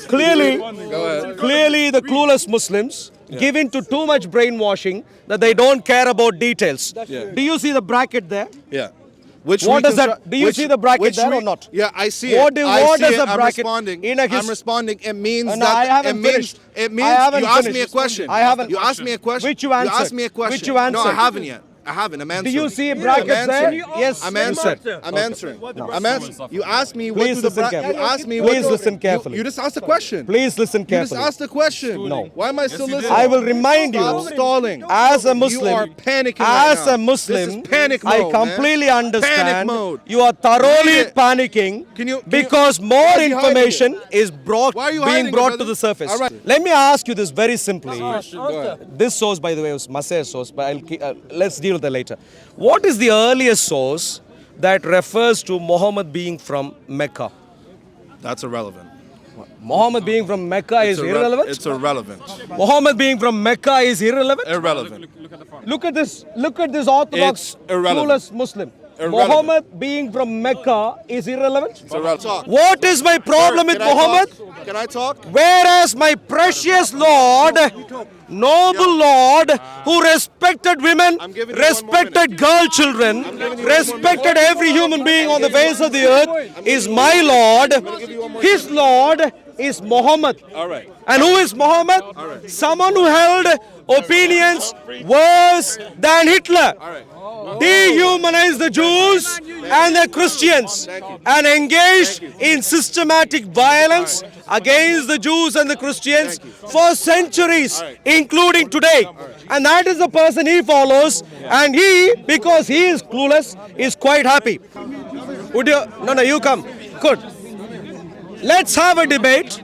Clearly, the clueless Muslims give into too much brainwashing that they don't care about details. Do you see the bracket there? Yeah. What does that? Do you see the bracket there or not? Yeah, I see What it. what does I see the it. bracket? I'm responding. It means No, that I haven't finished. It means I haven't you asked finished. me a question. I haven't. You asked me a question. Which you answered. You asked me a question. Which you No, I answered. haven't yet. I haven't. I'm answering. Do you see brackets I'm there? answering. Yes. I'm you answering. said. I'm answering. I'm answering. You asked me what Please do the listen You carefully. asked me Please what listen carefully. You just asked a question. Please listen You just carefully. asked a question. No. Why am I still listening? I will remind you, Stop stalling. as a Muslim, You are panicking right as now. a Muslim, This is panic I mode, completely man. understand. Panic mode. You are thoroughly Read it. panicking Can because you- more why are you hiding information it? is Why are you being hiding it, brought to brother? the surface. All right. Let me ask you this very simply. Go ahead. This source, by the way, was Masay's source, but let's deal with that later. What is the earliest source that refers to Muhammad being from Mecca? That's irrelevant. Muhammad being from Mecca is irrelevant? It's irrelevant. Muhammad being from Mecca is irrelevant? Irrelevant. Look at this. Look at this orthodox, It's irrelevant. clueless Muslim. Irrelevant. Muhammad being from Mecca is irrelevant? It's irrelevant. What is my problem with Can I Muhammad? talk? Can I talk? Whereas my precious Lord, noble Lord, who respected women, I'm giving you 1 more respected girl children, respected every human being on the face of the earth, is my Lord. His Lord is Muhammad. All right. And who is Muhammad? Someone who held opinions worse than Hitler. Dehumanized the Jews and the Christians and engaged in systematic violence against the Jews and the Christians for centuries, including today. And that is the person he follows, and he, because he is clueless, is quite happy. Would you? No, you come. Good. Let's have a debate.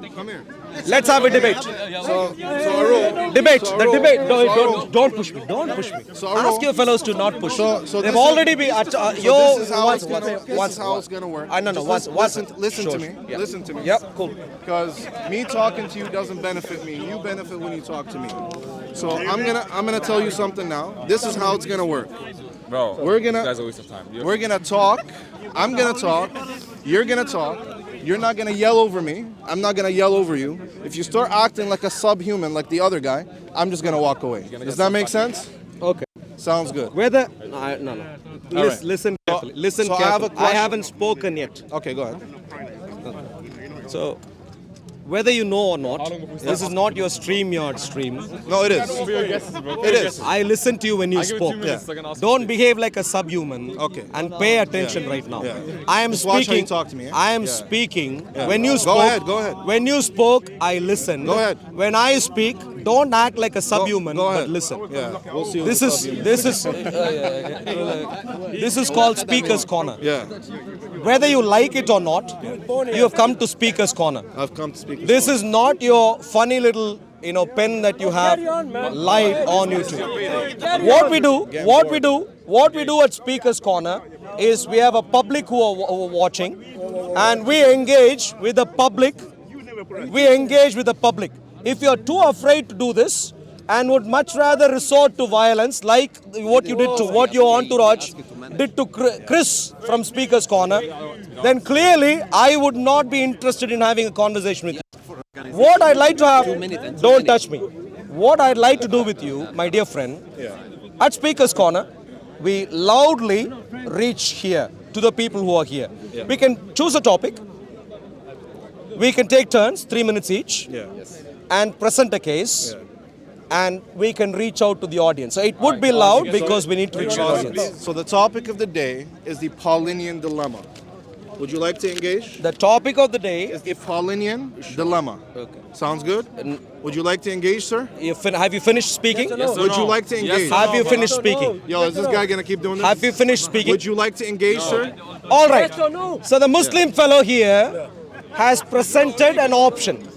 Let's have a debate. So Arul, Debate. The Arul, debate. Arul. Don't push me. Don't push me. Arul. Ask your fellows to not push. So They've this already been. This is how it's gonna work. No. Listen to me. Yeah. Listen to me. Yep. Cool. Because me talking to you doesn't benefit me. You benefit when you talk to me. So I'm gonna tell you something now. This is how it's gonna work. Bro, We're gonna- you guys are a waste of time. We're gonna talk. I'm gonna talk. You're gonna talk. You're not gonna yell over me. I'm not gonna yell over you. If you start acting like a subhuman, like the other guy, I'm just gonna walk away. Does that make sense? Okay. Sounds good. Whether no. right. Listen carefully. Listen so I have carefully. a question. I haven't spoken yet. Okay, go ahead. So, whether you know or not, this is not your StreamYard stream. No, it is. It is. I listened to you when you give it 2 spoke. minutes, I can ask Don't behave like a subhuman. Okay. And pay attention right now. Yeah. I am Just watch how you speaking. talk to me, eh? I am Yeah. speaking. Yeah. When you Go spoke. ahead, go ahead. When you spoke, I listened. Go ahead. When I speak, don't act like a subhuman, Go ahead. but listen. Yeah, we'll see. This is this is called Speaker's Corner. Yeah, Whether you like it or not, you have come to Speaker's Corner. I've come to speak. This is not your funny little, pen that you have live on YouTube. What we do at Speaker's Corner is we have a public who are watching, and we engage with the public. If you are too afraid to do this and would much rather resort to violence, like what your entourage did to Chris from Speaker's Corner, then clearly I would not be interested in having a conversation with you. What I'd like to have, don't touch me. What I'd like to do with you, my dear friend, at Speaker's Corner, we loudly reach here to the people who are here. We can choose a topic. We can take turns, 3 minutes each, and present a case, and we can reach out to the audience. So it would be loud because we need to reach the audience. So the topic of the day is the Paulinian dilemma. Would you like to engage? The topic of the day Is the Paulinian dilemma. Okay. Sounds good? Would you like to engage, sir? have you finished speaking? Would you like to engage? Have you finished speaking? Yo, is this guy gonna keep doing this? Have you finished speaking? Would you like to engage, sir? All right. So the Muslim fellow here has presented an option,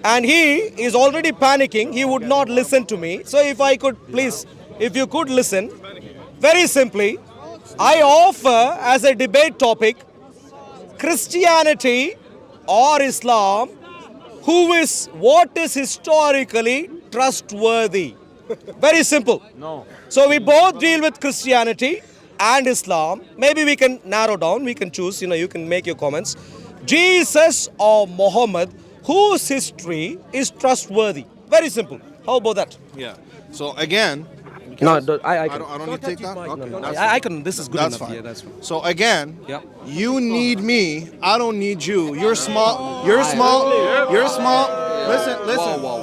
and he is already panicking. He would not listen to me. So if you could listen, very simply, I offer as a debate topic Christianity or Islam, what is historically trustworthy. Very simple. No. So we both deal with Christianity and Islam. Maybe we can narrow down, we can choose, you can make your comments. Jesus or Muhammad, whose history is trustworthy. Very simple. How about that? Yeah. So again, No, I don't need to take that. Okay, I can. This is good that's enough. fine. Yeah, that's fine. So again, Yeah. you need me. I don't need you. You're small. You're small. You're small.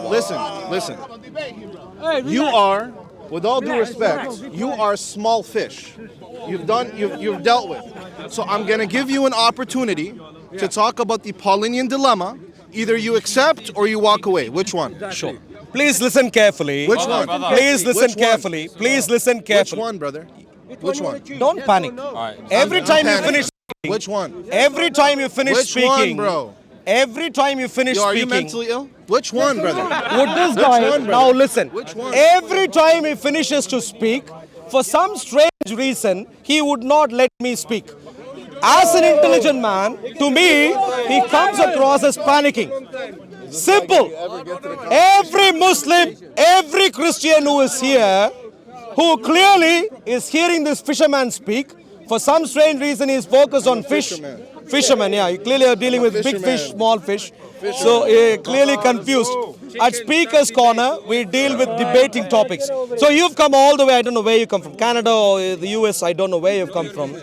Listen. You are, with all due respect, you are small fish. You've dealt with. So I'm gonna give you an opportunity to talk about the Paulinian dilemma. Either you accept or you walk away. Which one? Sure. Please listen carefully. Which one? Please listen Which one? carefully. Please listen Which carefully. one, brother? Which one? Don't panic. Every time you finish, Which one? every time you finish Which one, speaking, bro? every time you finish Yo, are you speaking, mentally ill? Which one, brother? would this Which guy one, brother? now listen? Which one? Every time he finishes to speak, for some strange reason, he would not let me speak. As an intelligent man, to me, he comes across as panicking. Simple. Every Muslim, every Christian who is here, who clearly is hearing this fisherman speak, for some strange reason he is focused on fish. Fisherman, yeah, you clearly are dealing with big fish, small fish. So clearly confused. At Speaker's Corner, we deal with debating topics. So you've come all the way, I don't know where you come from, Canada or the US, I don't know where you've come from.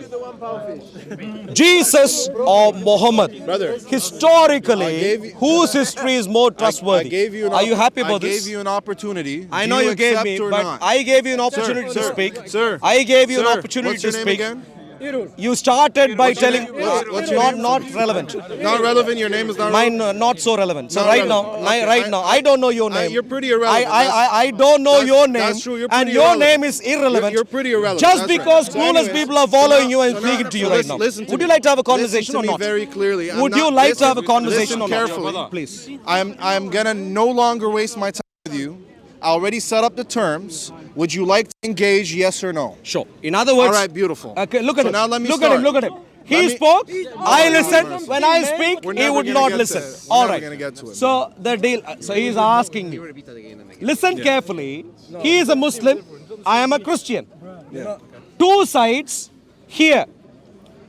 Jesus or Muhammad? Brother, Historically, whose history is more trustworthy? Are you happy about I this? gave you an opportunity. I Do know you gave accept me, or but not? I gave you an opportunity to Sir, speak. Sir, I gave you an sir, opportunity what's your to name speak. again? You started by What's your telling name? What's your name? not relevant. Not relevant. Your name is not Mine relevant. not so relevant. So Not right relevant. now, Okay, right now, I don't know your name. You're pretty irrelevant. I don't know your name. That's true. You're And pretty your irrelevant. name is irrelevant. You're pretty irrelevant. Just That's because right. So clueless anyways, people are following so you and now- speaking to you so right now. listen to Would me. you like to have a conversation Listen or to me not? very clearly. Would you like to have a conversation listen or not? carefully. Please. I'm gonna no longer waste my time with you. I already set up the terms. Would you like to engage? Yes or no? Sure. In other words, All right, beautiful. Okay, look at So him. now let me look at start. him. Look at him. He Let me- spoke. I listened. When I speak, We're he never would gonna not get listen. to it. We're All never right. gonna get to it. So the deal. So he's asking me. Listen carefully. He is a Muslim. I am a Christian. Two sides here.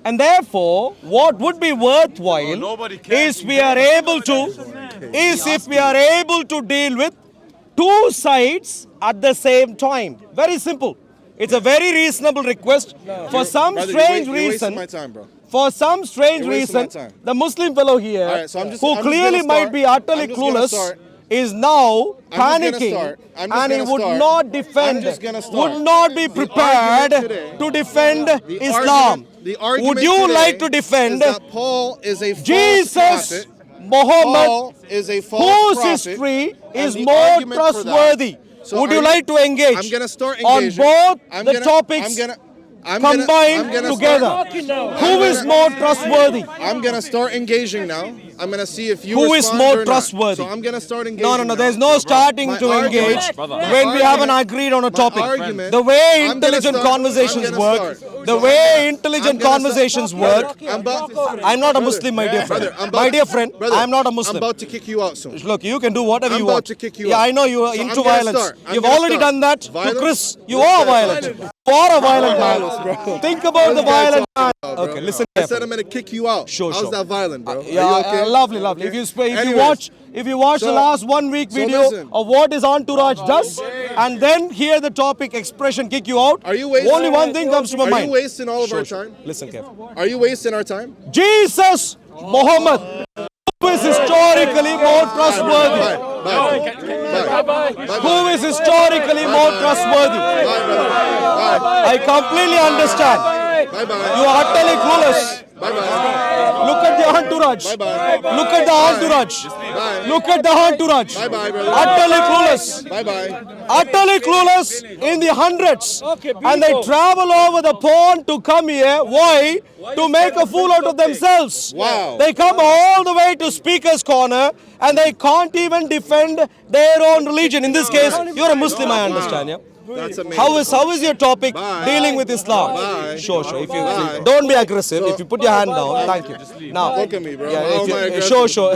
And therefore, what would be worthwhile is we are able to, is if we are able to deal with two sides at the same time. Very simple. It's a very reasonable request. For some Brother, strange you're wasting reason, my time, bro. for some strange You're wasting my reason, time. the Muslim fellow here, All right, so I'm just who gonna clearly might start. be utterly I'm just gonna clueless, start. is now I'm just gonna panicking, start. I'm just and he gonna would start. not defend, I'm just gonna start. would not be prepared argument today- to defend The Islam. the argument Would you today like to defend is that Paul is a false Jesus, prophet. Muhammad, Paul is a false whose prophet, history and is the more argument for that- trustworthy? So Would are you like to engage I'm gonna start on engaging. both I'm the gonna- topics I'm gonna combined together? Start, Who is more trustworthy? I'm gonna start engaging now. I'm gonna see if you Who is respond more or not. trustworthy? So I'm gonna start engaging. No, now. there's no starting My to argument- engage my when we haven't argument- agreed on a my topic. argument- The way I'm gonna intelligent start- conversations I'm gonna work, start. the So way intelligent I'm gonna conversations start- work. I'm about- I'm not a Brother, Muslim, my dear friend. brother, I'm My about- dear friend, brother, I'm not a I'm Muslim. about to kick you out soon. Look, you can do whatever I'm you about want. to kick you Yeah, out. I know you are So I'm into gonna violence. start. I'm You've gonna already start. done that to Violence? Chris. You What's are that violent. violence? You are a violent Violence, man. bro. Think about the This guy violent man. talking about, bro. Okay, listen I said carefully. I'm gonna kick you out. Sure, How's sure. that violent, bro? Yeah, Are you okay? lovely, lovely. Okay. If you Anyways, watch the so- last 1 week so video listen. of what is Entourage does, and then hear the topic expression kick you out, Are you wasting- only one thing comes to my Are mind. you wasting all of our Sure. time? Listen carefully. Are you wasting our time? Jesus, Muhammad, who is historically more trustworthy? Bye. Bye. Bye. Bye. Who is historically more trustworthy? Bye, brother. Bye. I completely understand. Bye. Bye. You are utterly clueless. Bye. Bye. Look at the entourage. Bye-bye. Look at the entourage. Bye. Look at the entourage. Bye-bye, brother. Utterly clueless. Bye. Bye. Utterly clueless in the hundreds. And they travel over the pond to come here. Why? To make a fool out of themselves. Wow. They come all the way to Speaker's Corner and they can't even defend their own religion. In this case, you're a Muslim, I understand, yeah? That's amazing. How is your topic Bye. dealing with Islam? Bye. Sure. If you Bye. don't be aggressive. If you put your hand down, thank you. Now, Look at me, bro. yeah, How if am I you, aggressive? sure.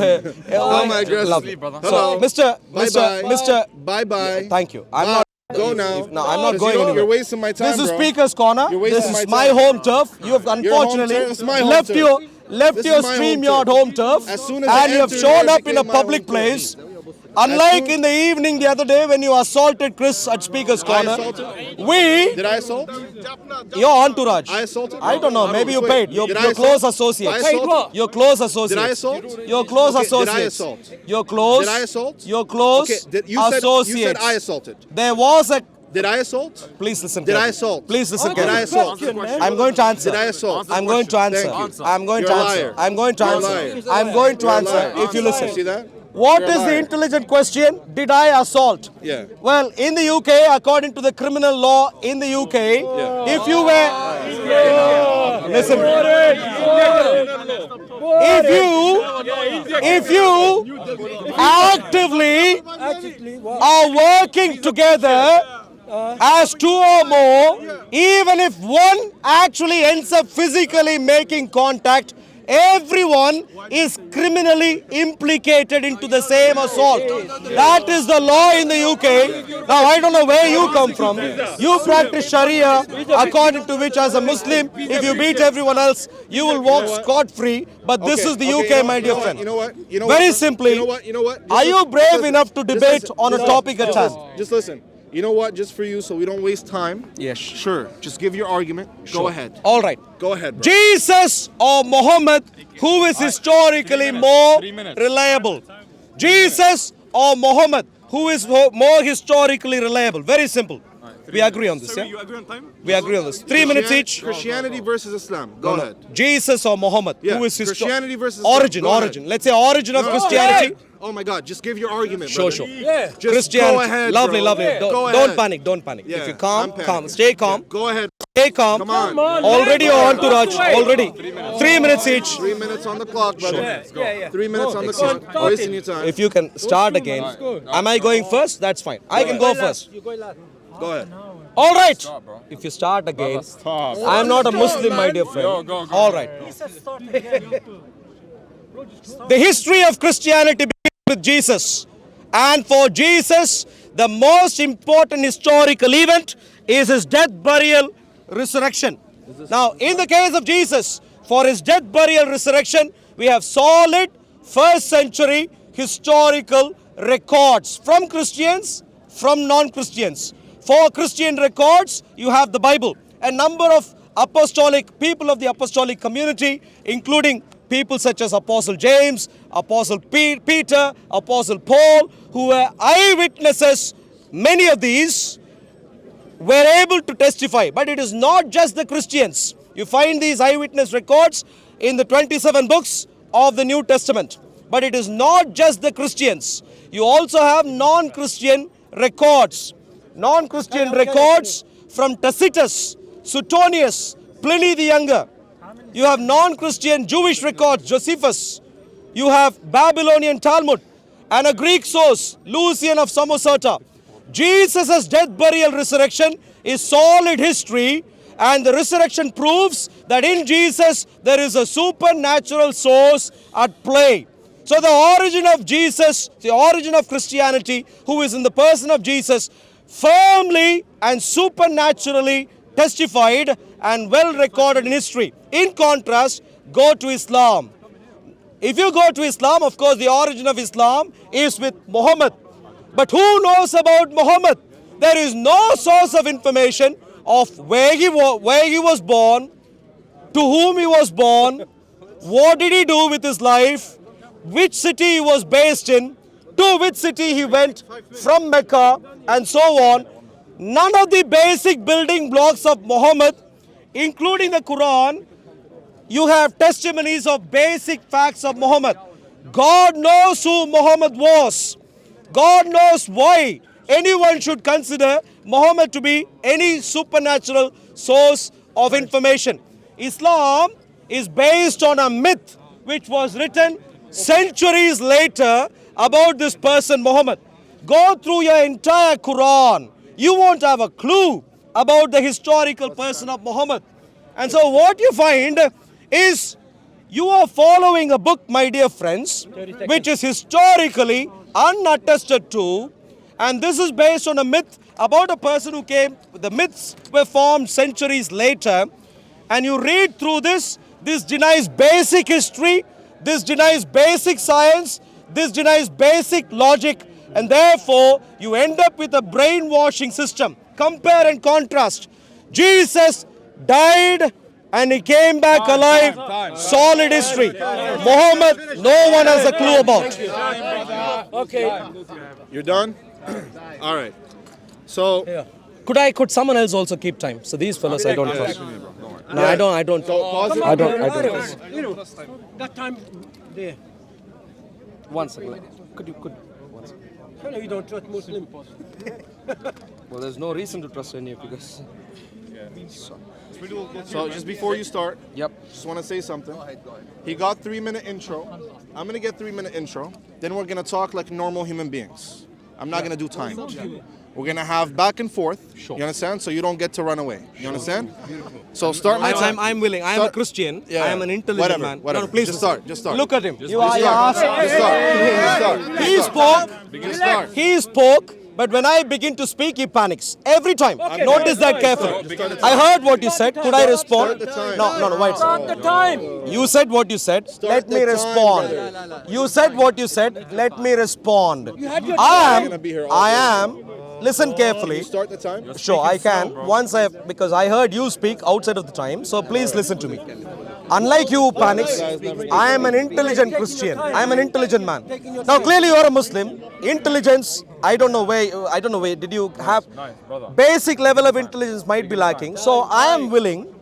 How am I aggressive? Lovely. Hello. So, Bye-bye. Mr. Bye-bye. Thank you. I'm Bye. not. Go now. No, I'm not 'Cause going you know, anywhere. You're wasting my time, This is bro. Speaker's Corner. You're wasting This is my my time. home turf. You have home unfortunately turf. It's my home left turf. your left This your is my home StreamYard turf. home turf, As soon as I and you have entered shown here, up it in a became my public home turf. place. Unlike soon- in the evening the other day when you assaulted Chris at Speaker's Corner, assaulted? we, Did I assault? your entourage, I assaulted? I don't know, maybe you Wait, paid. Your did I close assault? associates. I assault? Your close associates. Did I assault? Your close Okay, did I associates. assault? Your close. Did I assault? Your close You associates. said I assaulted. There was a. Did I assault? Please listen. Did I carefully. assault? Please listen. Did I carefully. assault? I'm going to answer. Did I assault? I'm going to answer. Thank you. I'm going You're to a answer. liar. I'm going to You're a answer. liar. I'm going to You're a answer. liar. If you listen. See that? What You're a is the liar. intelligent question? Did I assault? Yeah. Well, in the UK, according to the criminal law in the UK, if you were listen, if you actively are working together as two or more, even if one actually ends up physically making contact, everyone is criminally implicated into the same assault. That is the law in the UK. Now, I don't know where you come from. You practice Sharia, according to which, as a Muslim, if you beat everyone else, you will walk scot-free. But this Okay, is the okay, UK, my dear friend. You know what? Very simply, You know what? are you brave enough to debate on a topic at hand? Just listen. You know what? Just for you, so we don't waste time. Yes. Sure. Just give your argument. Go ahead. All right. Go ahead, bro. Jesus or Muhammad, who is historically more reliable? Jesus or Muhammad, who is more historically reliable? Very simple. We agree on this, yeah? You agree on time? We agree on this. 3 minutes each. Christianity versus Islam. Go ahead. Jesus or Muhammad, Yeah, who is Christianity versus Islam. origin, Go ahead. origin. Let's say origin of No, Christianity. Oh my God! Just give your argument, Sure, brother. sure. Just Christianity. go ahead, Lovely, bro. lovely. Yeah. Don't, Go don't ahead. panic, don't panic. Yeah, If you calm, I'm calm. panicking. Stay calm. Go ahead. Stay calm. Come on. Already on to Raj. Already. 3 minutes each. 3 minutes on the clock, brother. 3 minutes on the clock. Wasting your time. If you can start again. Am I going first? That's fine. I can go first. Go ahead. All right. If you start again, I am not a Muslim, my dear friend. All right. The history of Christianity begins with Jesus. And for Jesus, the most important historical event is his death, burial, resurrection. Now, in the case of Jesus, for his death, burial, resurrection, we have solid first century historical records from Christians, from non-Christians. For Christian records, you have the Bible. A number of apostolic people of the apostolic community, including people such as Apostle James, Apostle Peter, Apostle Paul, who were eyewitnesses, many of these were able to testify. But it is not just the Christians. You find these eyewitness records in the 27 books of the New Testament. But it is not just the Christians. You also have non-Christian records. Non-Christian records from Tacitus, Suetonius, Pliny the Younger. You have non-Christian Jewish records, Josephus. You have Babylonian Talmud and a Greek source, Lucian of Samosata. Jesus' death, burial, resurrection is solid history, and the resurrection proves that in Jesus there is a supernatural source at play. So the origin of Jesus, the origin of Christianity, who is in the person of Jesus, firmly and supernaturally testified and well recorded in history. In contrast, go to Islam. If you go to Islam, of course, the origin of Islam is with Muhammad. But who knows about Muhammad? There is no source of information of where he was born, to whom he was born, what did he do with his life, which city he was based in, to which city he went from Mecca, and so on. None of the basic building blocks of Muhammad, including the Quran, you have testimonies of basic facts of Muhammad. God knows who Muhammad was. God knows why anyone should consider Muhammad to be any supernatural source of information. Islam is based on a myth which was written centuries later about this person Muhammad. Go through your entire Quran. You won't have a clue about the historical person of Muhammad. And so what you find is you are following a book, my dear friends, which is historically unattested to, and this is based on a myth about a person who came. The myths were formed centuries later, and you read through this, This denies basic history. This denies basic science. This denies basic logic. And therefore, you end up with a brainwashing system. Compare and contrast. Jesus died and he came back alive. Solid history. Muhammad, no one has a clue about. Okay. You're done? All right. So, Could someone else also keep time? So these fellas I don't trust. No, I don't. so pause it. I don't. You know, that time there. One second. Could you? I know you don't trust Muslims. Well, there's no reason to trust any because. So just before you start, Yep. just want to say something. He got 3-minute intro. I'm gonna get 3-minute intro. Then we're gonna talk like normal human beings. I'm not gonna do time. We're gonna have back and forth. You understand? So you don't get to run away. You understand? So start my time. I'm willing. I am a Start- Christian. Yeah, I am an intelligent whatever, man. Whatever. No, please Just start. Just start. Look at him. You Just are start. asked. Just start. Just start. He spoke. Just start. He spoke. But when I begin to speak, he panics. Every time. Notice that carefully. I heard what you said. Could I respond? Start the time. No, wait. Start the time. You said what you said. Let the me time, respond. brother. You said what you said. Let me respond. had your I am. Listen carefully. Start the time. Sure, I can. Because I heard you speak outside of the time, so please listen to me. Unlike you who panics, I am an intelligent Christian. I am an intelligent man. Now, clearly you are a Muslim. Intelligence, I don't know where, did you have basic level of intelligence might be lacking. So I am willing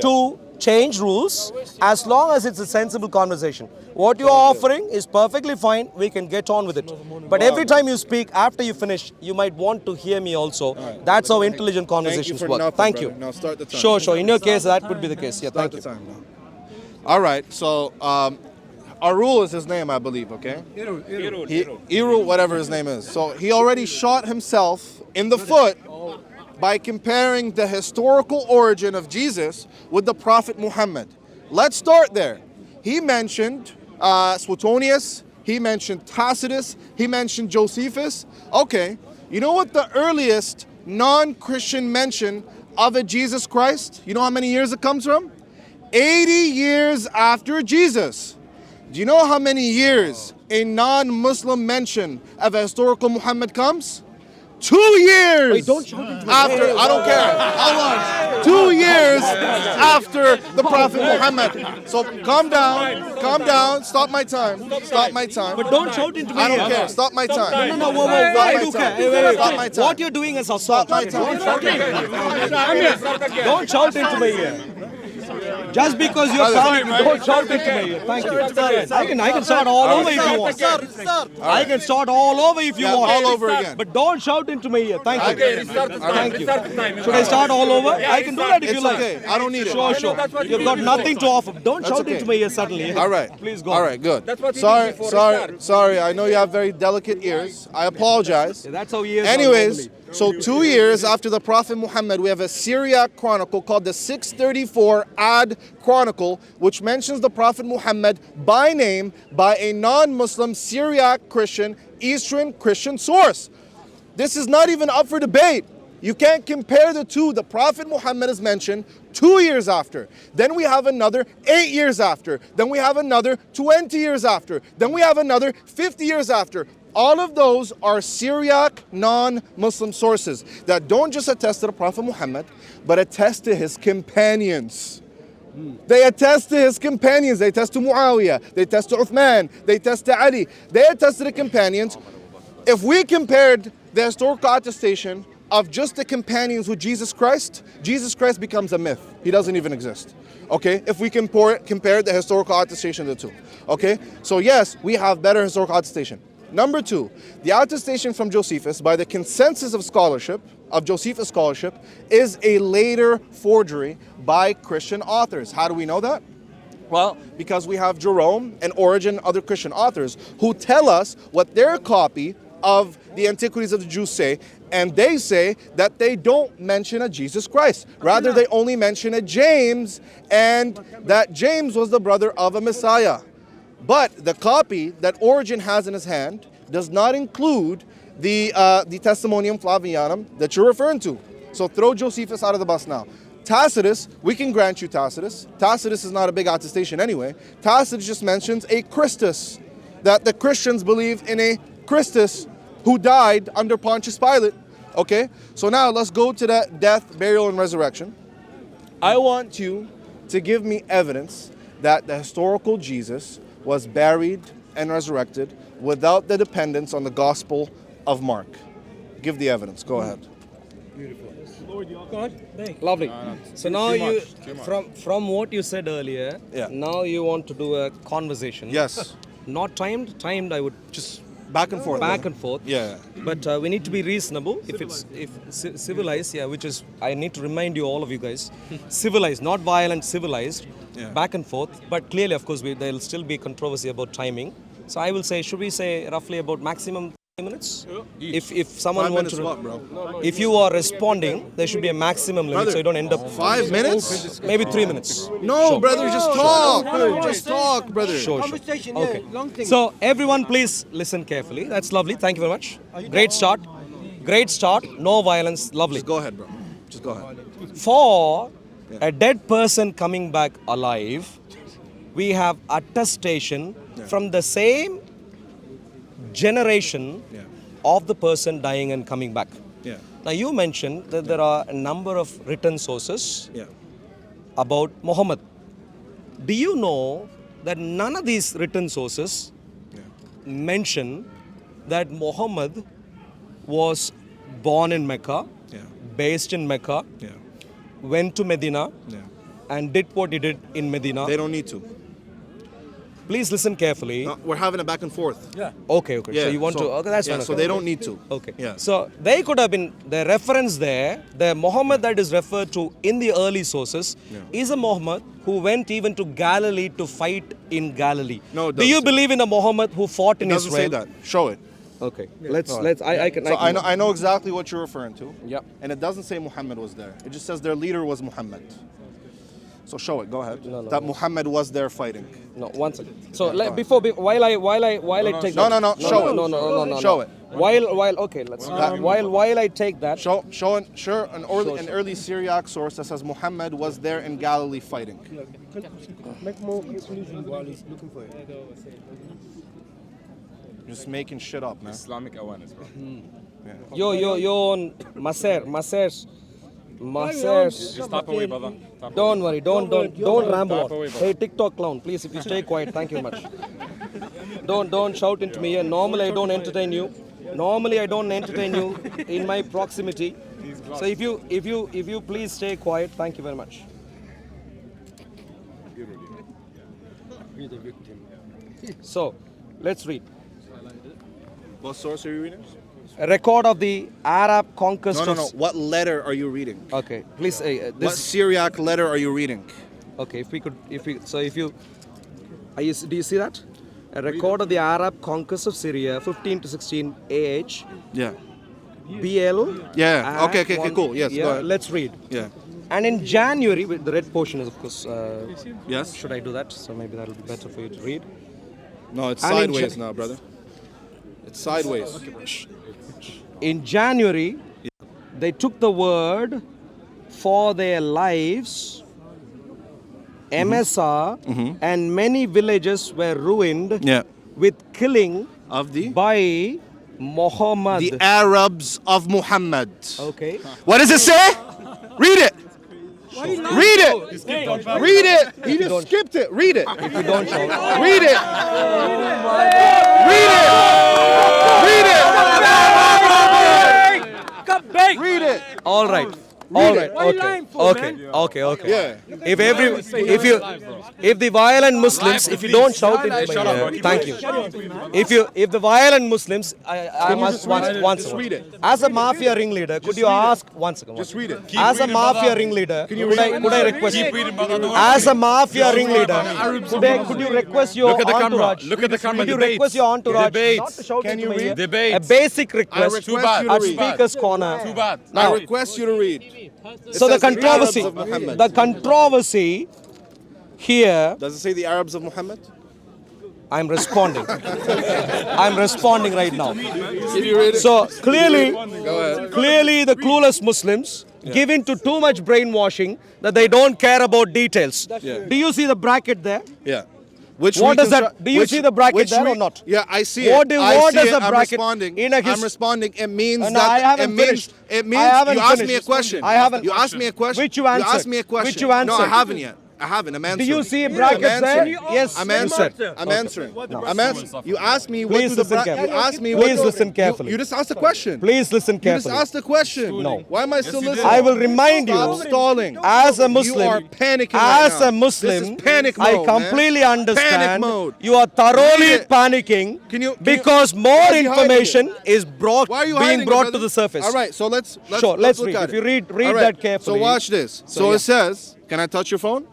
to change rules as long as it's a sensible conversation. What you are offering is perfectly fine. We can get on with it. But every time you speak, after you finish, you might want to hear me also. That's how intelligent conversations for work. nothing, Thank brother. you. Now start the time. Sure. In your case, that would be the case. Yeah, Start thank the you. time now. All right. So Arul is his name, I believe. Okay. Iru, whatever his name is. So he already shot himself in the foot by comparing the historical origin of Jesus with the Prophet Muhammad. Let's start there. He mentioned Suetonius, he mentioned Tacitus, he mentioned Josephus. Okay, you know what the earliest non-Christian mention of a Jesus Christ? You know how many years it comes from? 80 years after Jesus. Do you know how many years a non-Muslim mention of a historical Muhammad comes? 2 years. Wait, don't shout into my after. ear. I don't care. How long? 2 years after the Prophet Muhammad. So calm down. Stop my time. Stop my time. But don't shout into my I don't ear. care. Stop my time. No, whoa. Stop I my do time. care. Wait. Stop my time. What you're doing is assault. Stop my time. Don't shout into my ear. Just because you're calling, don't shout into my ear. Thank you. I can start all over if you want. I can start all over if you Yeah, want. all over again. But don't shout into my ear. Thank you. Thank you. Time. Should I start all over? I can do that if you It's like. okay. I don't need it. Sure. You've got nothing to offer. Don't shout okay. into my ear suddenly. All right. Please go. All right, good. That's what he Sorry, did before he sorry. I know you have very delicate ears. I apologize. That's how he is. Anyways, so 2 years after the Prophet Muhammad, we have a Syriac chronicle called the 634 Ad Chronicle, which mentions the Prophet Muhammad by name by a non-Muslim Syriac Christian, Eastern Christian source. This is not even up for debate. You can't compare the two. The Prophet Muhammad is mentioned 2 years after. Then we have another 8 years after. Then we have another 20 years after. Then we have another 50 years after. All of those are Syriac non-Muslim sources that don't just attest to the Prophet Muhammad, but attest to his companions. They attest to his companions. They attest to Muawiyah. They attest to Uthman. They attest to Ali. They attest to the companions. If we compared the historical attestation of just the companions with Jesus Christ becomes a myth. He doesn't even exist. Okay? If we compare the historical attestation of the two. Okay? So yes, we have better historical attestation. Number two, the attestation from Josephus by the consensus of scholarship, of Josephus scholarship, is a later forgery by Christian authors. How do we know that? Well, because we have Jerome and Origen, other Christian authors, who tell us what their copy of the Antiquities of the Jews say, and they say that they don't mention a Jesus Christ. Rather, they only mention a James, and that James was the brother of a Messiah. But the copy that Origen has in his hand does not include the Testimonium Flavianum that you're referring to. So throw Josephus out of the bus now. Tacitus, we can grant you Tacitus. Tacitus is not a big attestation anyway. Tacitus just mentions a Christus, that the Christians believe in a Christus who died under Pontius Pilate. Okay, so now let's go to that death, burial, and resurrection. I want you to give me evidence that the historical Jesus was buried and resurrected without the dependence on the Gospel of Mark. Give the evidence. Go ahead. Go on. Hey. Lovely. So now you, from what you said earlier, Yeah. now you want to do a conversation. Yes. Not timed. Timed, I would just Back and forth. back and forth. Yeah. But we need to be reasonable. If civilized, yeah, which is I need to remind you, all of you guys, civilized, not violent, civilized, Yeah. back and forth. But clearly, of course, there will still be controversy about timing. So I will say, should we say roughly about maximum 5 minutes? If someone 5 wants minutes to, what, bro? if you are responding, there should be a maximum limit, so you don't end up 5 minutes? maybe 3 minutes. No, Sure. brother, just talk. Just talk, brother. Sure, sure. Conversation, Okay. yeah, long thing. So everyone, please listen carefully. That's lovely. Thank you very much. Great start. Great start. No violence. Lovely. Just go ahead, bro. Just go ahead. For a dead person coming back alive, we have attestation from the same generation Yeah. of the person dying and coming back. Yeah. Now you mentioned that there are a number of written sources Yeah. about Muhammad. Do you know that none of these written sources mention that Muhammad was born in Mecca, Yeah. based in Mecca, Yeah. went to Medina, Yeah. and did what he did in Medina? They don't need to. Please listen carefully. No, we're having a back and forth. Yeah. Okay, okay. So you want to? Okay, that's yeah, fine. so okay. they don't need to. Okay. Yeah. So they could have been the reference there. The Muhammad that is referred to in the early sources is a Muhammad who went even to Galilee to fight in Galilee. No, it do you doesn't say believe in a Muhammad who fought in It doesn't Israel? say that. Show it. Okay. Let's. I can. So I know exactly what you're referring to. Yep. And it doesn't say Muhammad was there. It just says their leader was Muhammad. So show it. Go ahead. No. That Muhammad was there fighting. No, one second. So while I take No, that. no, show it. No. Show it. While okay, let's. While I take that. Show an early Syriac source that says Muhammad was there in Galilee fighting. Make more conclusion while he's looking for it. Just making shit up, man. Islamic awareness, bro. Yo on Maser. Just tap away, brother. Tap Don't worry, don't ramble Tap away, on. bro. Hey, TikTok clown, please, if you stay quiet, thank you very much. Don't shout into me here. Normally I don't entertain you. In my proximity. So if you please stay quiet, thank you very much. You're the victim. So let's read. What source are you reading? A record of the Arab conquest No. of. What letter are you reading? Okay, please. What This. Syriac letter are you reading? Okay, do you see that? A record of the Arab conquest of Syria, 15 to 16 AH. Yeah. BL. Yeah. Act Okay, one- cool. Yes, Yeah, go ahead. let's read. Yeah. And in January, with the red portion is of course. Yes. Should I do that? So maybe that'll be better for you to read. No, it's And in sideways now, brother. It's sideways. In January, they took the word for their lives. Emesa and many villages were ruined Yeah. with killing Of the by Muhammad. the Arabs of Muhammad. Okay. What does it say? Read it. Read it. Read it. He just skipped it. Read it. If you don't shout. Read it. Read it. Read it. Read it. All right. Read it. Why you lying for, man? Okay. Yeah. If the violent Muslims, if you don't shout it, thank you. If the violent Muslims, I must once Just read it. as a mafia ringleader, could you ask one second? Just read it. As a mafia ringleader, could I request? As a mafia ringleader, could you request your Look at the camera. entourage? Look at the camera. Could you Debates. request your entourage Debates. not to shout Can into you my read? ear? Debates. A basic request request Too bad. you to at read. Speaker's Corner. Too bad. I request you to read. So the says the Arabs controversy, of Muhammad. the controversy here, Does it say the Arabs of Muhammad? I'm responding. I'm responding right now. Can you read it? So clearly, Go ahead. clearly the clueless Muslims given to too much brainwashing that they don't care about details. Yeah. Do you see the bracket there? Yeah. Which What does recontri- that- do you which- see the bracket which there or not? Yeah, I see What it. do- I what see does it. the I'm bracket responding. in a his- I'm responding. It means No, that I haven't it means finished. it I means haven't you asked me a finished. question. I haven't- You asked me a question. Which you You answered. asked me a question. Which you No, I answered. haven't yet. I haven't. I'm answering. you see brackets I'm answering. there? Yes, I'm you answering. said. I'm answering. I'm answering. You asked me what Please do the listen carefully. You asked me Please what listen you- carefully. You just asked a question. Please listen You just carefully. asked a question. No. Why am I still listening? I will remind Stop you, stalling. as a Muslim, You are panicking right as now. a Muslim, This is panic I mode, completely man. understand. Panic mode. You are thoroughly Read it. panicking Can you- because why more are you hiding information it? is brought, Why are you being hiding it, brought to brother? the surface. All right, so let's Sure, let's look read. at If it. you read All right, that carefully. So watch this. So yeah. it says, can I touch your phone?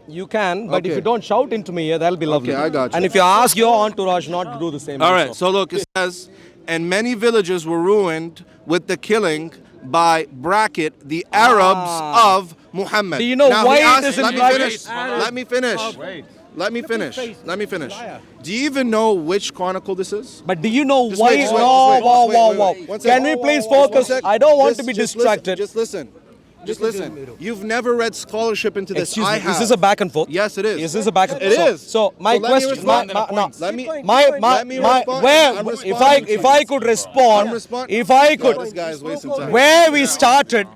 You can, but if Okay. you don't shout into me, that'll be lovely. I got you. And if you ask your entourage not to do the same. All also. right, so look, it says, and many villages were ruined with the killing by bracket the Arabs of Muhammad. Do you know Now, why he it asked- is in let me bracket? finish. Let me finish. Let me finish. Let me finish. Do you even know which chronicle this is? But do you know Just why? wait, just wait, No, just wait, wow, just wow, wait, wow. wait. One Can sec. we please Just one focus? sec. I don't want Just- to be just distracted. Listen. Just listen. You've never read scholarship into this. Excuse I me, have. is this a back and forth? Yes, it is. Is this a back and forth? It is. So my So let me question, respond. no. Let me. My, let me respond. where, I'm if responding to I you. could respond, I'm responding. if I God, this could, guy is wasting time. where we started,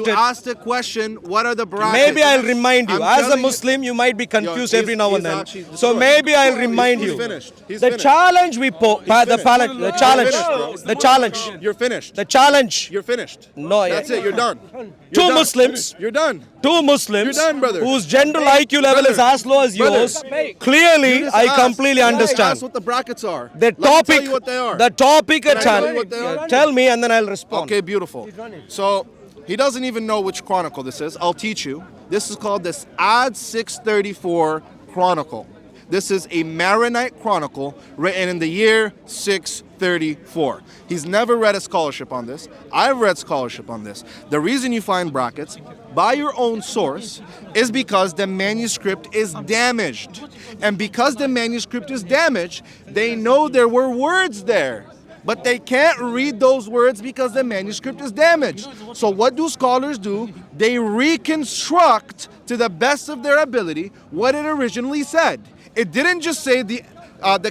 You asked a question. What are the brackets? maybe I'll remind you. I'm As a telling you- Muslim, you might be confused Yo, every now and he's then. actually So destroyed. maybe I'll remind He's you. finished. He's The finished. challenge we put, the finished. challenge, You're finished, bro. the challenge, You're finished. the challenge. You're finished. No, That's it. You're done. Two You're done. Muslims. You're done. Two Muslims You're done, brother. whose general IQ level is Brother. as low as Brother. yours. You Clearly, just I asked. completely You just understand. asked what the brackets are. The Let me topic, tell you what they are. the topic Can at I tell hand. you what they are? Tell me, and then I'll respond. Okay, beautiful. So he doesn't even know which chronicle this is. I'll teach you. This is called this Ad 634 Chronicle. This is a Maronite chronicle written in the year 634. He's never read a scholarship on this. I've read scholarship on this. The reason you find brackets by your own source is because the manuscript is damaged. And because the manuscript is damaged, they know there were words there. But they can't read those words because the manuscript is damaged. So what do scholars do? They reconstruct to the best of their ability what it originally said. It didn't just say the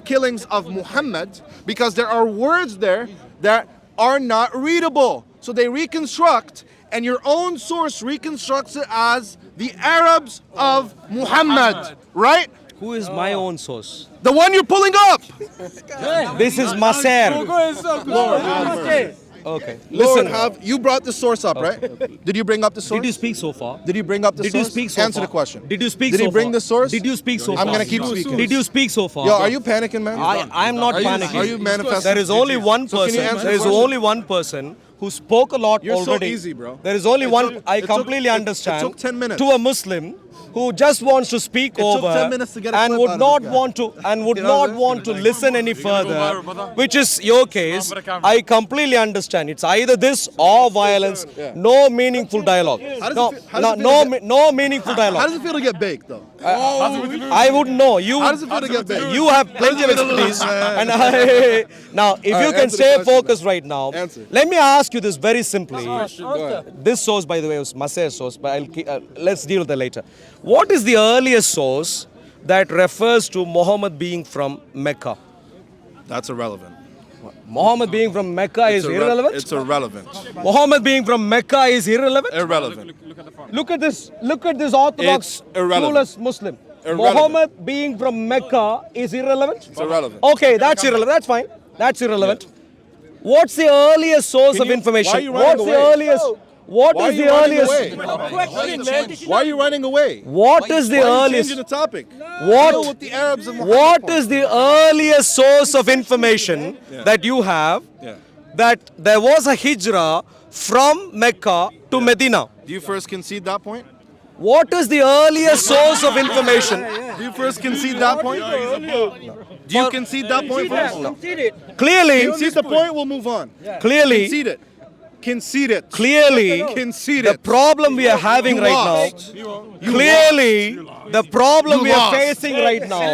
killings of Muhammad, because there are words there that are not readable. So they reconstruct, and your own source reconstructs it as the Arabs of Muhammad, right? Who is my own source? The one you're pulling up. This is Maser. Okay. Lord, Listen. you brought the source up, right? Did you bring up the source? Did you speak so far? Did you bring up the Did source? you speak so Answer far? the question. Did you speak Did so he bring far? the source? Did you speak so I'm far? gonna keep speaking. Did you speak so far? Yo, are you panicking, man? I'm not panicking. Are you manifesting? There is only one So can you person. answer There is the question? only one person who spoke a lot You're so already. easy, bro. There is only It one. took- I it took- completely it- it understand. took 10 minutes. To a Muslim who just wants to speak It took over 10 minutes to get a and clip would out of not this guy. want to and would You know not that? want to listen any further, brother. which is your case. for the camera. I completely understand. It's either this or violence. Yeah. No meaningful dialogue. does No, it feel- how no, does it feel to get- no meaningful How dialogue. does it feel to get baked, though? I wouldn't know. You. How does it feel to get baked? You have plenty of expertise. And now, if All you right, can answer the stay question focused then. right now, Answer. let me ask you this very simply. Go ahead. This source, by the way, was Maser's source, but let's deal with that later. What is the earliest source that refers to Muhammad being from Mecca? That's irrelevant. Muhammad being from Mecca is irrelevant? It's irrelevant. Muhammad being from Mecca is irrelevant? Irrelevant. Look at this. Look at this orthodox, It's irrelevant. clueless Muslim. Irrelevant. Muhammad being from Mecca is irrelevant? It's irrelevant. Okay, that's irrelevant. That's fine. That's irrelevant. What's the earliest source Can of you- information? why are you running What's the away? earliest? What Why is are you the running earliest? away? Why are you running away? What is the Why are you earliest? changing the topic? Deal What? with the Arabs and Muhammad What part. is the earliest source of information that you have Yeah. that there was a hijrah from Mecca to Medina? Do you first concede that point? What is the earliest source of information? Do you first concede that point? Do you concede that point first? Clearly, Concede the point, we'll move on. clearly, Concede it. Concede it. Clearly, Concede the it. problem we are having You right lost. now, clearly, the problem You we are lost. facing right now,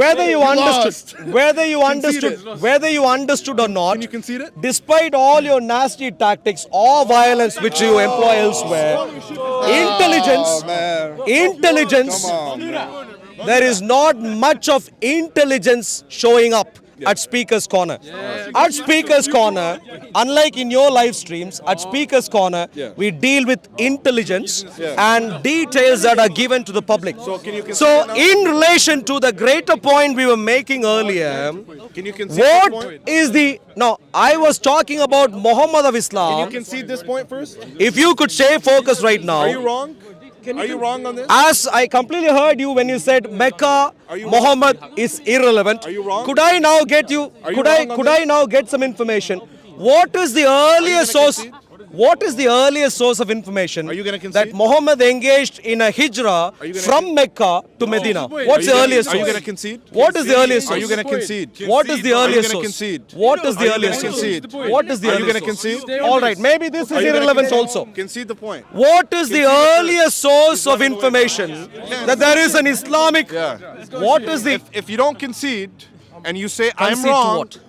whether you lost. understood, whether you understood or not, Can you concede it? despite all your nasty tactics or violence which you employ elsewhere, intelligence, Come on, man. there is not much of intelligence showing up at Speaker's Corner. At Speaker's Corner, unlike in your live streams, at Speaker's Corner, we deal with intelligence and details that are given to the public. So, in relation to the greater point we were making earlier, Can you concede this what point? is the... No, I was talking about Muhammad of Can you Islam. concede this point first? If you could stay focused right now... Are you wrong? Are you wrong on this? As I completely heard you when you said Mecca, Are you Muhammad is irrelevant. Are you wrong? Could I now get you? Are you Could I? wrong on Could this? I now get some information? What is the earliest gonna source? concede? What is the earliest source of information Are you gonna that concede? Muhammad engaged in a hijrah you gonna from Mecca to Medina? What's the earliest Are you source? going to concede? What is the earliest Are source? you going to concede? What is the Are you earliest gonna source? concede? What is the Are you earliest gonna source? concede? What is the Are you earliest gonna source? concede? All right, maybe this Are is you gonna irrelevant concede? also. Concede the point. What is the earliest source of information that there is an Islamic? Yeah. What is the? If you don't concede and you say I'm Concede to wrong what?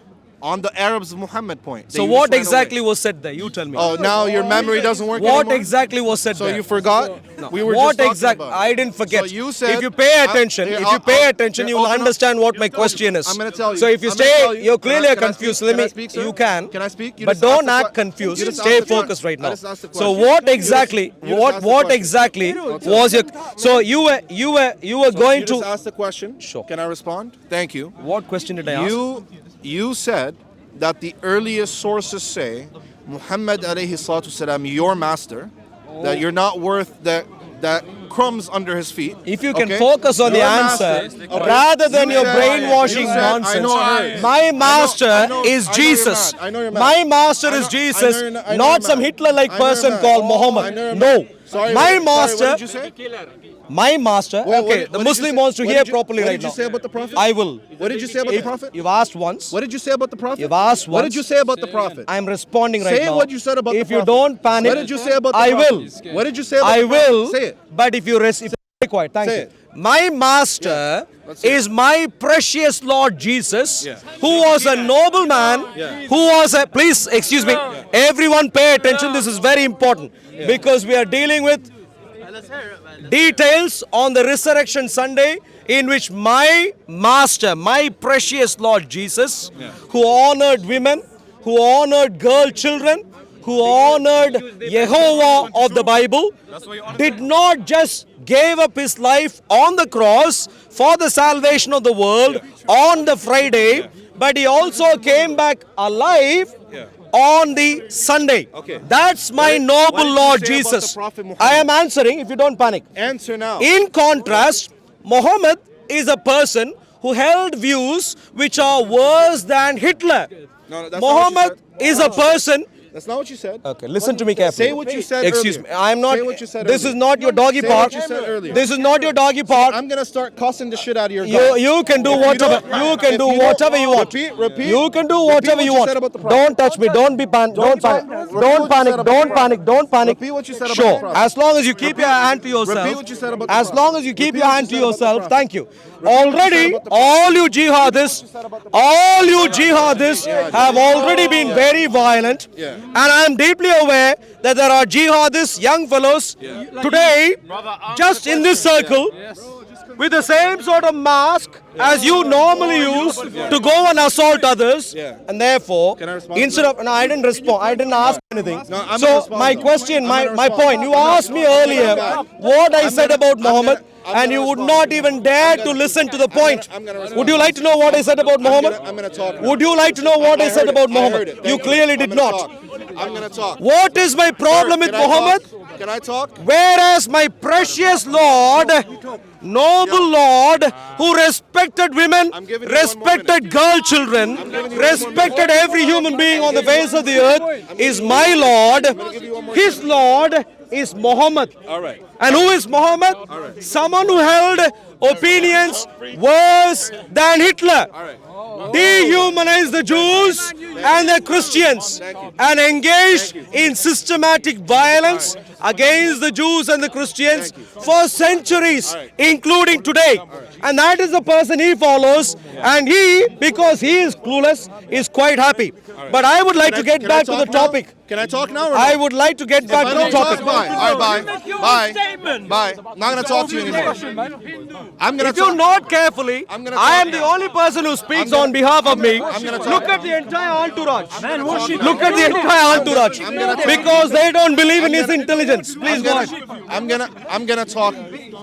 on the Arabs Muhammad point. So then you what just ran exactly away. was said there? You tell me. Oh, now your memory doesn't work What anymore? exactly was said So there? you forgot? We were What just talking exactly? about it. I didn't forget. So you said if you pay attention, Here, if you pay attention, here, you will open up. understand what my question is. I'm gonna tell you. So if you I'm gonna tell stay, you. you're clearly Can I confused. speak? Let Can I me. speak, sir? You can. Can I speak? You But just asked don't the act que- confused. you just Stay asked the focused question. right I now. just asked the So question. what You just- exactly? you just What asked the what question. exactly was your? So you were going You just to. asked the question. Sure. Can I respond? Thank you. What question did I ask? You said that the earliest sources say Muhammad alayhi salatu salam, your master, that you're not worth that crumbs under his feet. If you can Okay? focus on the Your answer master- Okay. rather than You your said- brainwashing you said- I nonsense, know I heard. my master I know is you're Jesus. mad. I know you're mad. My master I know- is I know Jesus, you're- I know not you're some mad. Hitler-like I know you're person mad. called I Muhammad. know you're No, mad. Sorry, my sorry, master. What did you say? My master. What Okay, did- the what did you Muslim say? wants to What hear did you- properly what right did you now. say about the Prophet? I will. What did you say about the Prophet? You've asked once. What did you say about the Prophet? You've asked What once. did you say about the Prophet? I'm responding right Say now. what you said about if the you Prophet. don't panic, What did you say about the I Prophet? will. What did you say about I the Prophet? will. Say it. But if you stay quiet, thank Say you. it. My master let's hear is my precious Lord Jesus, Yeah. who was a noble man, who was a. Please excuse me. Everyone, pay attention. This is very important because we are dealing with details on the Resurrection Sunday, in which my master, my precious Lord Jesus, who honored women, who honored girl children, who honored Yehovah of the Bible, did not just gave up his life on the cross for the salvation of the world on the Friday, but he also came back alive on the Sunday. Okay. That's my What noble did you Lord say about Jesus. the Prophet Muhammad? I am answering if you don't panic. Answer now. In contrast, Muhammad is a person who held views which are worse than Hitler. No, that's not what you Muhammad said. is a person. That's not what you said. Okay, listen to me carefully. Say what you said Excuse earlier. me. I'm not. Say what you said This earlier. is not your doggy Say park. what you said earlier. This is not your doggy park. I'm gonna start cussing the shit out of your You can do whatever you can do whatever you want. Repeat. You can do Repeat whatever what you you want. said about the Prophet. Don't touch me. Don't be panic. Don't panic. Don't panic. Don't panic. Don't panic. Repeat what you said about Sure. the Prophet. As long as you keep your hand to yourself. Repeat what you said about the As Prophet. long as you keep Repeat your what hand you to said about the yourself. Prophet. Thank you. what you said Already, about the all you jihadists have already been very violent, and I am deeply aware that there are jihadists, young fellows, today, just in this circle, with the same sort of mask as you normally use to go and assault others, and therefore, Can I respond to instead of, no, I didn't respond, I didn't ask anything. No, I'm gonna So respond my though. question, I'm my gonna my respond. point, you asked me earlier what I said about Muhammad, and you would not even dare to listen to the point. I'm gonna respond. Would you like to know what I said about Muhammad? I'm gonna talk now. Would you like to know what I said heard about it. I heard Muhammad? it. You Thank clearly did I'm gonna not. talk. I'm gonna talk. What is my problem with Can I Muhammad? talk? Can I talk? Whereas my precious Lord, noble Lord, who respected women, I'm giving you one more respected girl children, respected every human being on the face of the earth, is my Lord. His Lord is Muhammad. All right. And who is Muhammad? Someone who held opinions worse than Hitler. dehumanized the Jews and the Christians and engaged in systematic violence against the Jews and the Christians for centuries, including today. And that is the person he follows, and he, because he is clueless, is quite happy. But I would like to get Can I back to the talk now? topic. Can I talk now or no? I would like to get back If to I the don't topic. talk, bye. All right, bye. Bye. Not gonna talk to you anymore. I'm gonna If you talk. note carefully, I'm gonna I am talk the now. only person who speaks I'm gonna- on behalf of me. I'm gonna talk. Look at the entire entourage. worship. Look at the entire entourage. I'm gonna talk. Because they don't believe in his gonna- intelligence. Please go ahead. I'm gonna talk.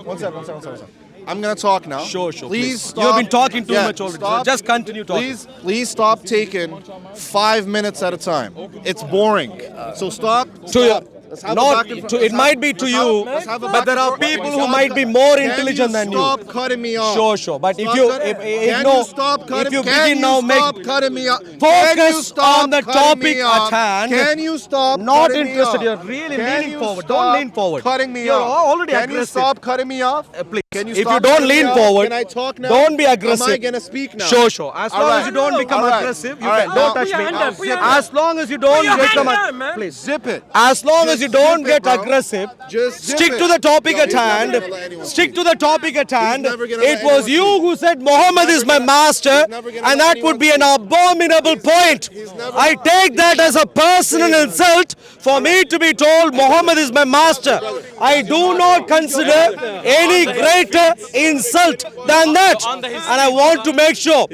One second. I'm gonna talk now. Sure. Please stop. You've been talking too Yeah, much already. stop. So just continue talking. Please stop taking 5 minutes at a time. It's boring. So stop. To Stop. Let's have a not back and forth. to, it might be to you, Let's have a but back there and are forth. people who Stop. might be more Can intelligent than you. Stop cutting me off. Sure. But if Stop you, cutting- if Can no, you stop cutting? if you Can begin you now, stop make cutting me off? focus Can you stop on the cutting topic me off? at hand. Can you stop? Not cutting me interested. off? You're really Can leaning you forward. stop Don't lean forward. Cutting me You're off. already Can you aggressive. stop cutting me off? Please. Can you If you stop don't cutting me lean off? forward, Can I talk now? don't be aggressive. Am I gonna speak now? Sure. As All long right. as you don't become All right. aggressive, you All right. can. Don't Now- touch me. now zip it. As long as you don't become man. please. Zip it. As long as you Just don't zip get it, bro. aggressive, Just zip stick it. to the topic Yo, at he's never hand. gonna let anyone Stick speak. to the topic at hand. never gonna let It was anyone you speak. who said Muhammad is my master, He's never gonna and let that would anyone be an speak. abominable point. never- I take that as a personal insult for me to be told Muhammad is my master. I do not consider any greater insult than that, and I want to make sure.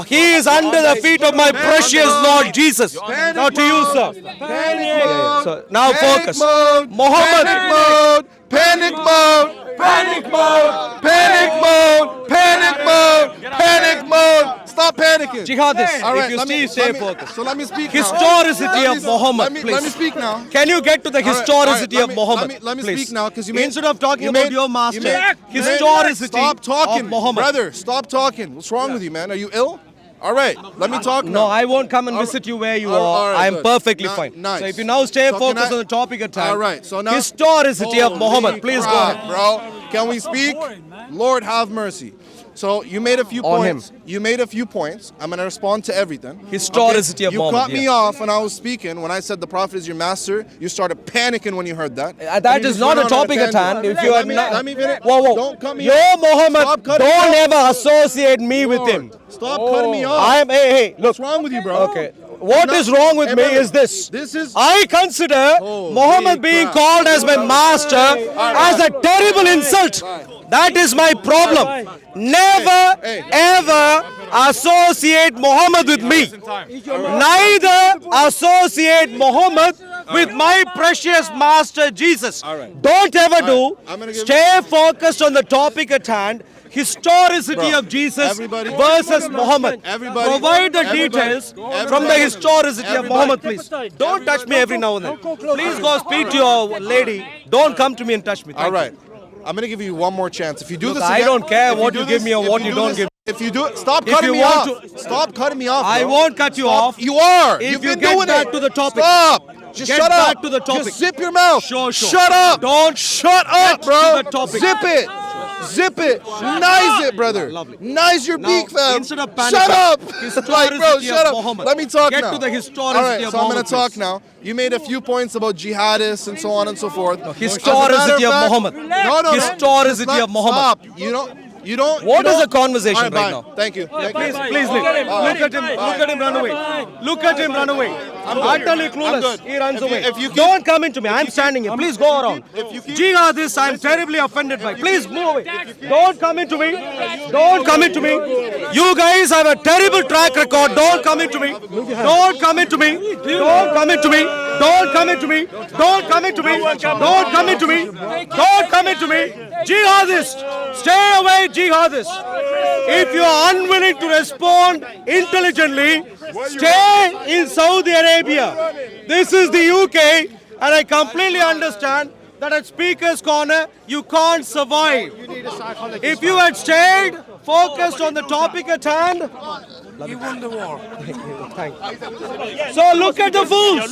He is under the feet of my precious Lord Jesus. Now to you, sir. Panic mode. So now Panic focus. mode. Muhammad. Panic mode. Panic mode. Panic mode. Panic mode. Panic mode. Panic mode. Stop panicking. Jihadist, All right, if you let me- still stay let me- focused. So let me speak now. Historicity Let of me- Muhammad, Let please. me speak now. Can you get to the All right, historicity all of right, Muhammad? Let me please? speak now because you made, Instead of talking you about made- your master, you made- historicity Stop talking, of Muhammad. brother. Stop talking. What's wrong with you, man? Are you ill? All right, let me talk now. No, I won't come and All visit you where you all are. right, I'm good. perfectly Ni- fine. nice. So if you now stay So can focused I- on the topic at hand, All right, so now historicity of Holy Muhammad. Please go crap, ahead. bro. Can we speak? Lord have mercy. So you made a few On points. him. You made a few points. I'm gonna respond to everything. Historicity of you Muhammad, cut me yeah. off when I was speaking. When I said the prophet is your master, you started panicking when you heard that. That And you is just not went a on topic at tangent. hand. If you let are me, not, let me finish. whoa. Don't cut me Yo, off. Muhammad, Stop cutting don't me off. ever associate me with Lord, him. Stop cutting me off. I am. Hey, look. What's wrong with you, bro? Okay. What not- is wrong with Hey, me brother, is this. This is. I consider Holy Muhammad being crap. called as my master as a terrible insult. That is my problem. Never, Hey. ever associate Muhammad with me. Neither associate Muhammad with my precious master Jesus. Don't ever do. I'm gonna give- Stay focused on the topic at hand. Historicity Bro, of Jesus everybody- versus Muhammad. Everybody- Provide the everybody- details from the everybody- historicity of everybody- Muhammad, please. Don't touch me every now and then. Please go speak to your lady. Don't come to me and touch me. Thank All you. right. I'm gonna give you one more chance. If you do Look, this I again, don't care if what do you give me or if what you don't this- give. If you do it, stop If cutting you me want off. Stop cutting me off. I bro. won't cut you Stop. off. You are. If You've you been get doing back it. to the topic. Stop. Just Get shut back up. to the topic. Just zip your mouth. Sure. Shut up. Don't Shut up, get bro. to the topic. Zip it. Zip it. Nice it, brother. Lovely. Nice your Now, beak, fam. instead of panicking, Shut up. historicity Like, bro, of shut up. Muhammad. Let me talk Get now. to the historicity All right, of so I'm Muhammad, gonna talk please. now. You made a few points about jihadists and so on and so forth. historicity of Muhammad. No. Historicity Just of Muhammad. Stop. You don't. What you is don't- the conversation All right bye. now? Thank you. Thank Please, you. please, look at him. Look at him. Look at him run away. Look at him run away. Utterly I'm clueless. good. He runs If you- away. if you keep- Don't come into me. I'm standing here. Please go around. Jihadists, I'm terribly offended by. Please move away. Don't come into me. Don't come into me. You guys have a terrible track record. Don't come into me. Don't come into me. Don't come into me. Don't come into me. Don't come into me. Don't come into me. Don't come into me. Jihadist, stay away, jihadist. If you are unwilling to respond intelligently, stay in Saudi Arabia. This is the UK, and I completely understand that at Speaker's Corner you can't survive. If you had stayed focused on the topic at hand, You won the war. so look at the fools.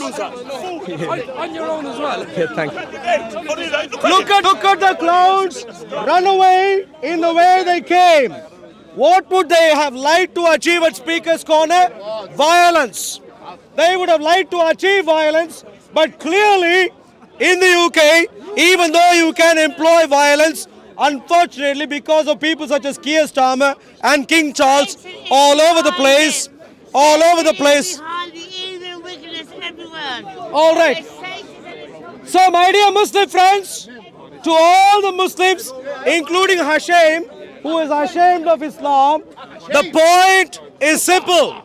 On your own as well. Thank you. Look at the clouds run away in the way they came. What would they have liked to achieve at Speaker's Corner? Violence. They would have liked to achieve violence, but clearly in the UK, even though you can employ violence, unfortunately because of people such as Keir Starmer and King Charles all over the place, All right. So my dear Muslim friends, to all the Muslims, including Hashem, who is ashamed of Islam, the point is simple.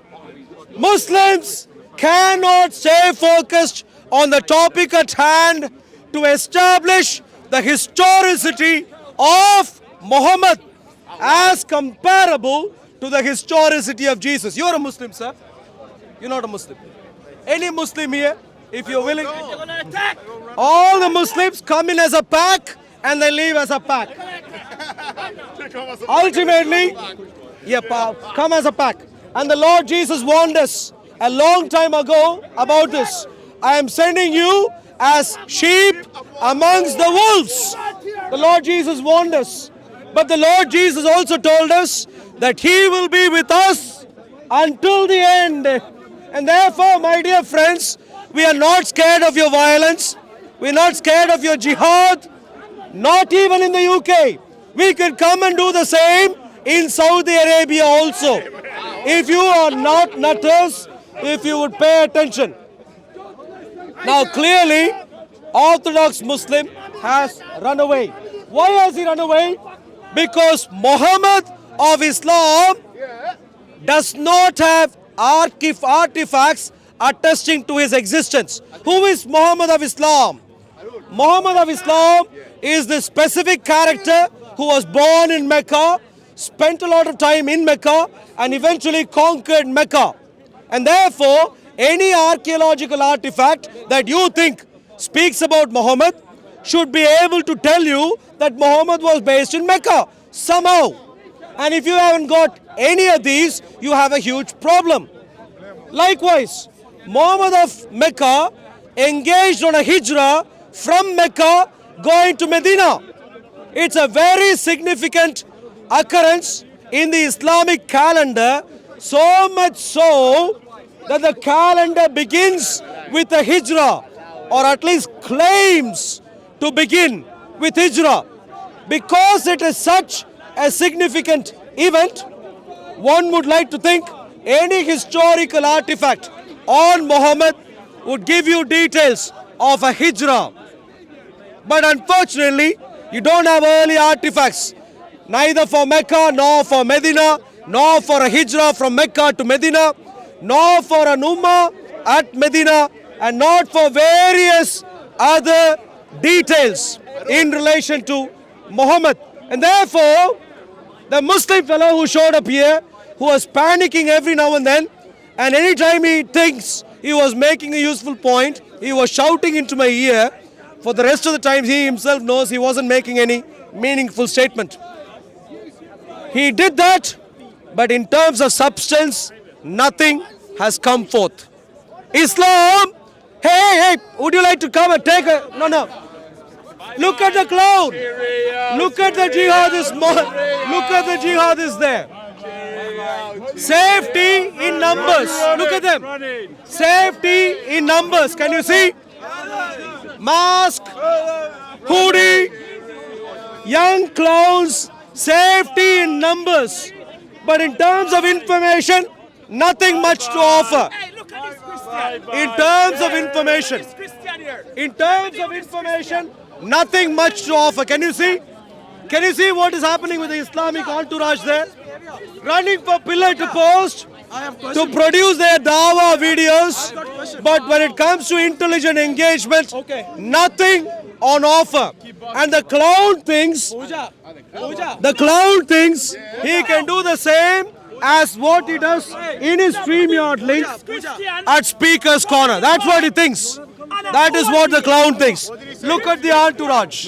Muslims cannot stay focused on the topic at hand to establish the historicity of Muhammad as comparable to the historicity of Jesus. You're a Muslim, sir. You're not a Muslim. Any Muslim here, if you're willing, all the Muslims come in as a pack and they leave as a pack. Ultimately, come as a pack. And the Lord Jesus warned us a long time ago about this. I am sending you as sheep amongst the wolves. The Lord Jesus warned us. But the Lord Jesus also told us that He will be with us until the end. And therefore, my dear friends, we are not scared of your violence. We are not scared of your jihad. Not even in the UK. We can come and do the same in Saudi Arabia also. If you are not nutters, if you would pay attention. Now clearly, Orthodox Muslim has run away. Why has he run away? Because Muhammad of Islam does not have artifacts attesting to his existence. Who is Muhammad of Islam? Muhammad of Islam is the specific character who was born in Mecca, spent a lot of time in Mecca, and eventually conquered Mecca. And therefore, any archaeological artifact that you think speaks about Muhammad should be able to tell you that Muhammad was based in Mecca somehow. And if you haven't got any of these, you have a huge problem. Likewise, Muhammad of Mecca engaged on a hijrah from Mecca going to Medina. It's a very significant occurrence in the Islamic calendar, so much so that the calendar begins with a hijrah, or at least claims to begin with hijrah. Because it is such a significant event, one would like to think any historical artifact on Muhammad would give you details of a hijrah. But unfortunately, you don't have early artifacts, neither for Mecca, nor for Medina, nor for a hijrah from Mecca to Medina, nor for an ummah at Medina, and not for various other details in relation to Muhammad. And therefore, the Muslim fellow who showed up here, who was panicking every now and then, and anytime he thinks he was making a useful point, he was shouting into my ear. For the rest of the time, he himself knows he wasn't making any meaningful statement. He did that, but in terms of substance, nothing has come forth. Islam, hey, would you like to come and take a... No. Look at the cloud. Look at the jihadist. Look at the jihadists there. Safety in numbers. Look at them. Safety in numbers. Can you see? Mask, hoodie, young clowns, safety in numbers. But in terms of information, nothing much to offer. In terms of information, nothing much to offer. Can you see? Can you see what is happening with the Islamic entourage there? Running from pillar to post to produce their dawah videos. But when it comes to intelligent engagement, nothing on offer. And the clown thinks he can do the same as what he does in his StreamYard link at Speaker's Corner. That's what he thinks. That is what the clown thinks. Look at the entourage.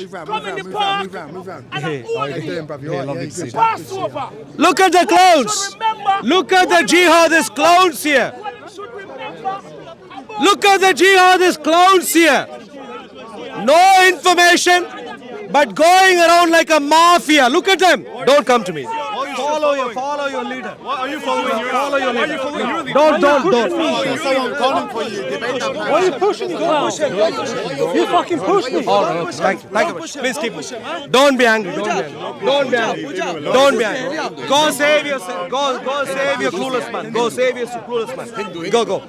Look at the clowns. Look at the jihadist clowns here. Look at the jihadist clowns here. No information, but going around like a mafia. Look at them. Don't come to me. Follow Follow your leader. What are you following? Follow your leader. Don't. Don't. Someone calling for you. Debate that. Why are you pushing me? Don't push him. You fucking pushed me. All right, thank you much. Please keep pushing. Don't be angry. Don't be angry. Go save yourself. Go save your clueless man. Go save your clueless man. Go.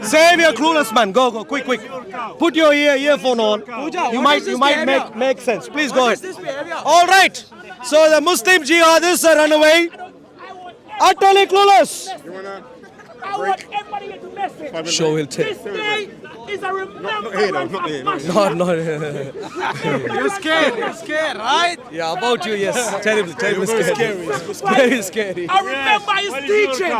Save your clueless man. Go. Quick. Put your earphone on. You might make sense. Please go ahead. All right. So the Muslim jihadists are run away. Utterly clueless. I want everybody to listen. Show will take. This day is a remembrance of Mashiach. No. You're scared, right? Yeah, about you, yes. Terribly scary. Very scary. I remember his teaching.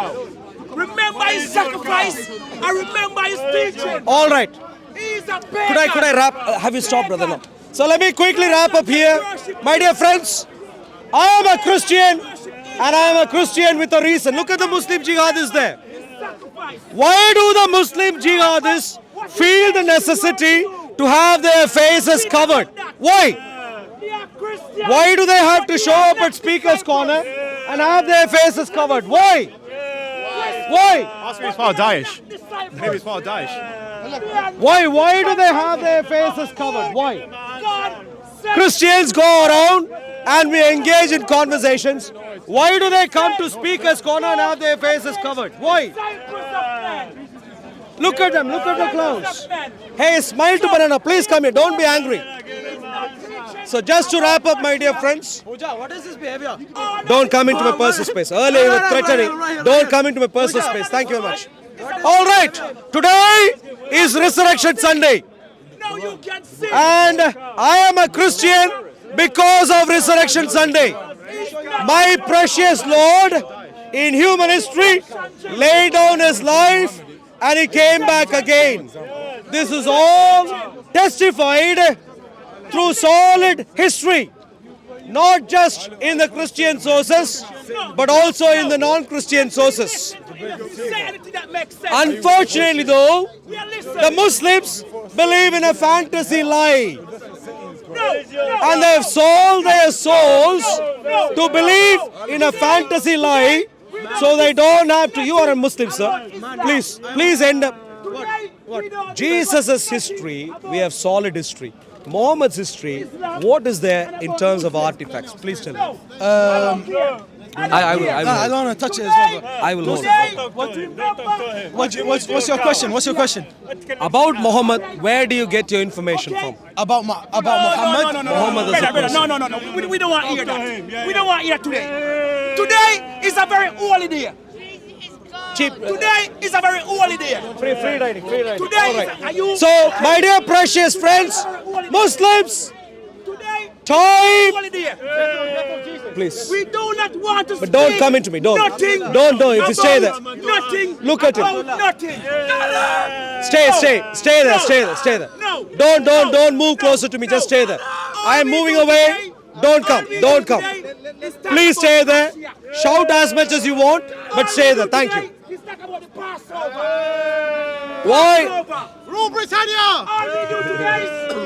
Remember his sacrifice. I remember his teaching. All right. He's a pagan. Could I wrap? Have you stopped, brother? No. So let me quickly wrap up here. My dear friends, I am a Christian and I am a Christian with a reason. Look at the Muslim jihadists there. Why do the Muslim jihadists feel the necessity to have their faces covered? Why? Why do they have to show up at Speaker's Corner and have their faces covered? Why? Maybe it's part of Daesh. Maybe it's part of Daesh. Why do they have their faces covered? Why? Christians go around and we engage in conversations. Why do they come to Speaker's Corner and have their faces covered? Why? Look at them, look at the clowns. Hey, smile to Banana, please come here, don't be angry. So just to wrap up, my dear friends, What is this behavior? don't come into my personal space. Earlier you were threatening, don't come into my personal space. Thank you very much. All right, today is Resurrection Sunday. No, you can see. And I am a Christian because of Resurrection Sunday. My precious Lord in human history laid down his life and he came back again. This is all testified through solid history, not just in the Christian sources, but also in the non-Christian sources. Say anything that makes sense. Unfortunately though, Yeah, listen. the Muslims believe in a fantasy lie. And they've sold their souls to believe in a fantasy lie, so they don't have to. You are a Muslim, sir. Please end up. Jesus' history, we have solid history. Muhammad's history, what is there in terms of artifacts? Please tell me. I will. I don't want to touch it as well. I will hold it. What's your question? What's your question? About Muhammad, where do you get your information from? About Muhammad? Muhammad is a person. No. We don't want to hear that. We don't want to hear that today. Today is a very holy day. Cheap. Today is a very holy day. Free riding. Today is a So, my dear precious friends, Muslims, today time. holy day. Please. We do not want to But don't speak come into me, don't. Nothing. Don't, if you stay there. Nothing. Look at him. about Nothing. Stay there. No. Don't move closer to me, just stay there. I am moving away. Don't come. Please stay there. Shout as much as you want, but stay there. Thank you. Let's talk about the Passover. Why? Rule Britannia. All we do today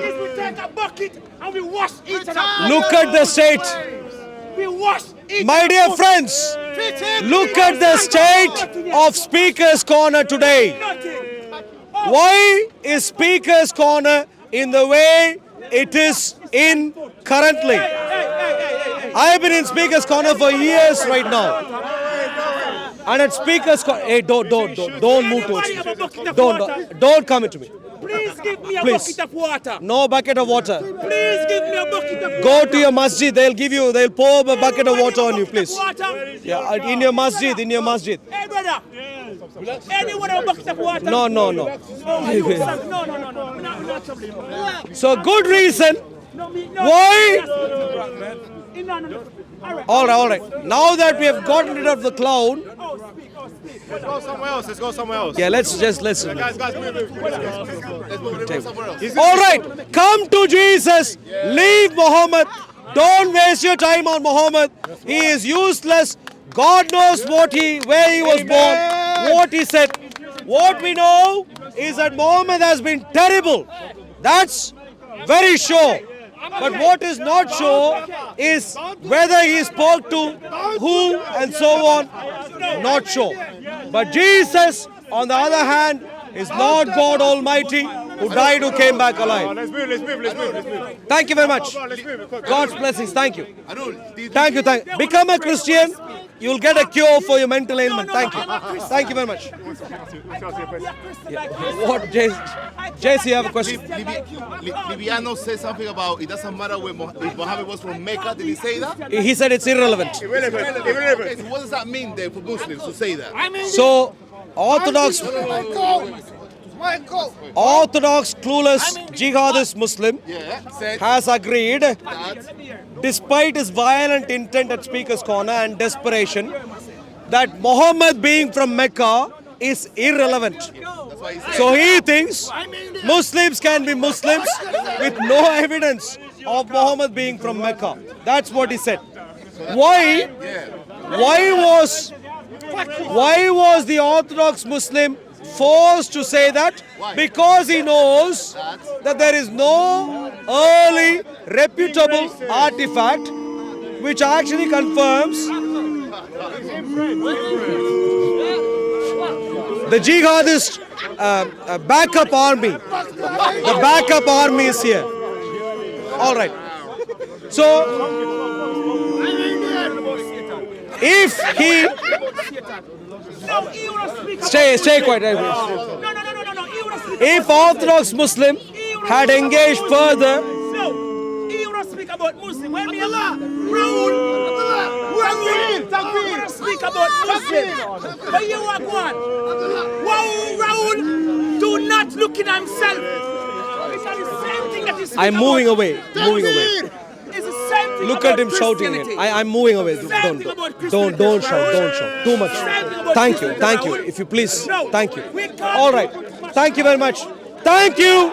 is we take a bucket and we wash each other. Look at the state. We wash each My dear friends, look at the state of Speaker's Corner today. Nothing. Why is Speaker's Corner in the way it is in currently? I have been in Speaker's Corner for years right now. And at Speaker's Corner, hey, don't move towards me. Don't come into me. Please give me a Please. bucket of water. No bucket of water. Please give me a bucket of water. Go to your masjid. They'll pour a bucket of water on you, please. Water. Yeah, in your masjid. Hey, brother. Anyone have a bucket of water? No. Oh, you, son. No. We're not troubling. So good reason. No. Why? No. All right. All right. Now that we have gotten rid of the clown, Let's go somewhere else. yeah, let's listen. Guys, move. Let's move somewhere else. All right, come to Jesus. Leave Muhammad. Don't waste your time on Muhammad. He is useless. God knows where he was born, what he said. What we know is that Muhammad has been terrible. That's very sure. But what is not sure is whether he spoke to who and so on. Not sure. But Jesus, on the other hand, is Lord God Almighty, who died, who came back alive. Let's move. Thank you very much. God's blessings. Thank you. Thank you. Become a Christian. You'll get a cure for your mental ailment. Thank you. Thank you very much. What, Jace, you have a question? Liviano said something about it doesn't matter if Muhammad was from Mecca. Did he say that? He said it's irrelevant. Irrelevant. Okay, so what does that mean then for Muslims to say that? So, Orthodox clueless jihadist Muslim Said has agreed, that despite his violent intent at Speaker's Corner and desperation, that Muhammad being from Mecca is irrelevant. that's why he said. So he thinks Muslims can be Muslims with no evidence of Muhammad being from Mecca. That's what he said. Why was the Orthodox Muslim forced to say that? Because he knows that there is no early reputable artifact which actually confirms the jihadist backup army. The backup army is here. All right. So, if he stay quiet. If Orthodox Muslim had engaged further, He want to speak about Muslim. When me Allah, Raul, speak about Muslim. But you are one. Wow, Raul, do not look at himself. It's the same thing that is. I'm moving away. Moving away. It's the same thing Look about at him shouting it. Christianity. I'm moving away. Same Don't thing about shout. Christianity. Don't shout. Too much. Same thing about Thank you. Christianity. If you please. No, Thank you. we can't- All right. Thank you very much. Thank you.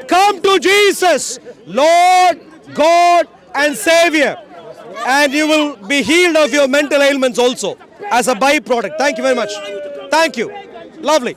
Come to Jesus, Lord, God, and Savior, and you will be healed of your mental ailments also as a byproduct. Thank you very much. Thank you. Lovely.